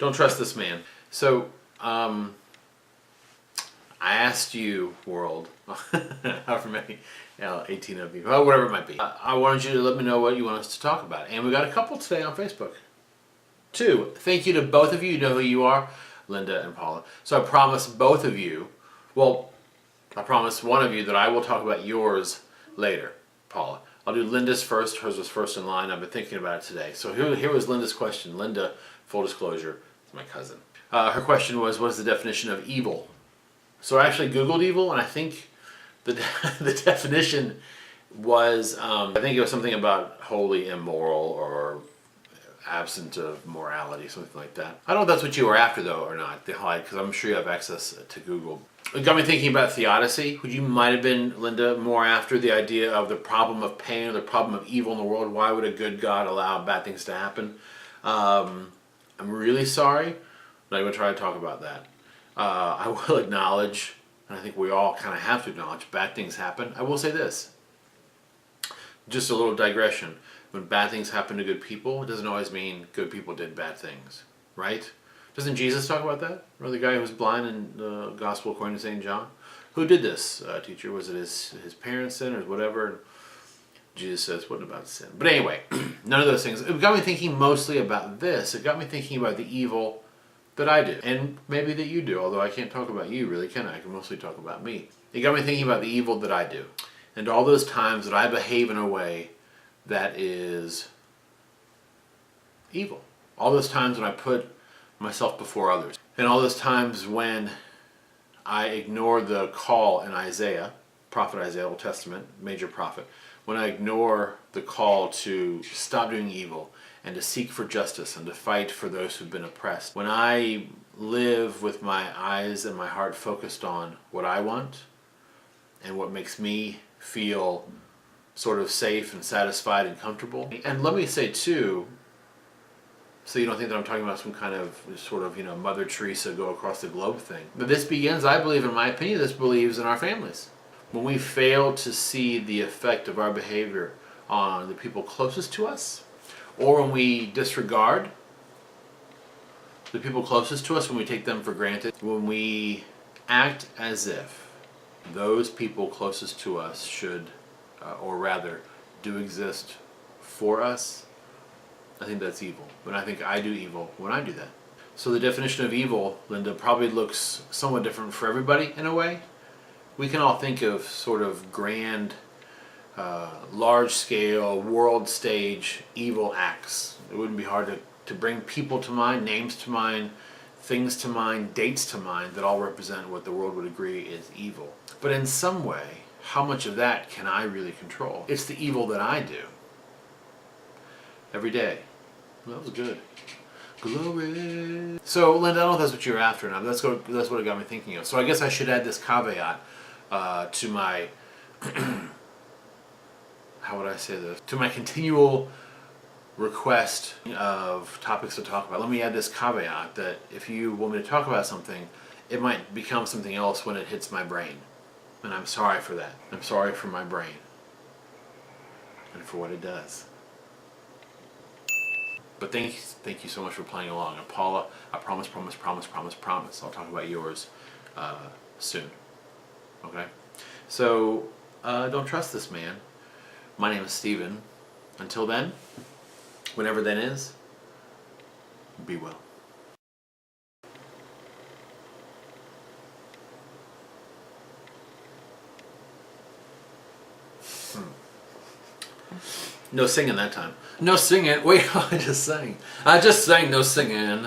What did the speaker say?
Don't trust this man. So, I asked you, world, however many, 18 of you, whatever it might be. I wanted you to let me know what you want us to talk about. And we got a couple today on Facebook. 2, thank you to both of you. You know who you are, Linda and Paula. So I promise both of you, well, I promise one of you that I will talk about yours later, Paula. I'll do Linda's first. Hers was first in line. I've been thinking about it today. So here was Linda's question. Linda, full disclosure, is my cousin. Her question was, what is the definition of evil? So I actually Googled evil, and I think the definition was, I think it was something about wholly immoral or absent of morality, something like that. I don't know if that's what you were after, though, or not, because I'm sure you have access to Google. It got me thinking about theodicy, which you might have been, Linda, more after the idea of the problem of pain or the problem of evil in the world. Why would a good God allow bad things to happen? I'm really sorry, but I'm going to try to talk about that. I will acknowledge, and I think we all kind of have to acknowledge, bad things happen. I will say this, just a little digression. When bad things happen to good people, it doesn't always mean good people did bad things, right? Doesn't Jesus talk about that? Or the guy who was blind in the Gospel according to St. John? Who did this, teacher? Was it his parents' sin or whatever? And Jesus says, what about sin? But anyway, none of those things. It got me thinking mostly about this. It got me thinking about the evil that I do, and maybe that you do, although I can't talk about you really, can I? I can mostly talk about me. It got me thinking about the evil that I do, and all those times that I behave in a way that is evil. All those times when I put myself before others, and all those times when I ignore the call in Isaiah, prophet Isaiah, Old Testament, major prophet, when I ignore the call to stop doing evil and to seek for justice and to fight for those who've been oppressed. When I live with my eyes and my heart focused on what I want and what makes me feel sort of safe and satisfied and comfortable. And let me say too, so you don't think that I'm talking about some kind of sort of, Mother Teresa go across the globe thing. But this begins, I believe, in my opinion, this believes in our families. When we fail to see the effect of our behavior on the people closest to us, or when we disregard the people closest to us, when we take them for granted, when we act as if those people closest to us should, or rather, do exist for us, I think that's evil. But I think I do evil when I do that. So the definition of evil, Linda, probably looks somewhat different for everybody in a way. We can all think of sort of grand, large-scale, world-stage evil acts. It wouldn't be hard to bring people to mind, names to mind, things to mind, dates to mind that all represent what the world would agree is evil. But in some way, how much of that can I really control? It's the evil that I do every day. Well, that was good. Glory. So, Linda, I don't know if that's what you're after now. That's what it got me thinking of. So I guess I should add this caveat to my, how would I say this? To my continual request of topics to talk about. Let me add this caveat that if you want me to talk about something, it might become something else when it hits my brain. And I'm sorry for that. I'm sorry for my brain and for what it does. But thank you so much for playing along. And Paula, I promise, I'll talk about yours soon. Okay? So, don't trust this man. My name is Steven. Until then, whenever then is, be well. No singing that time. No singing. Wait, I just sang. No singing.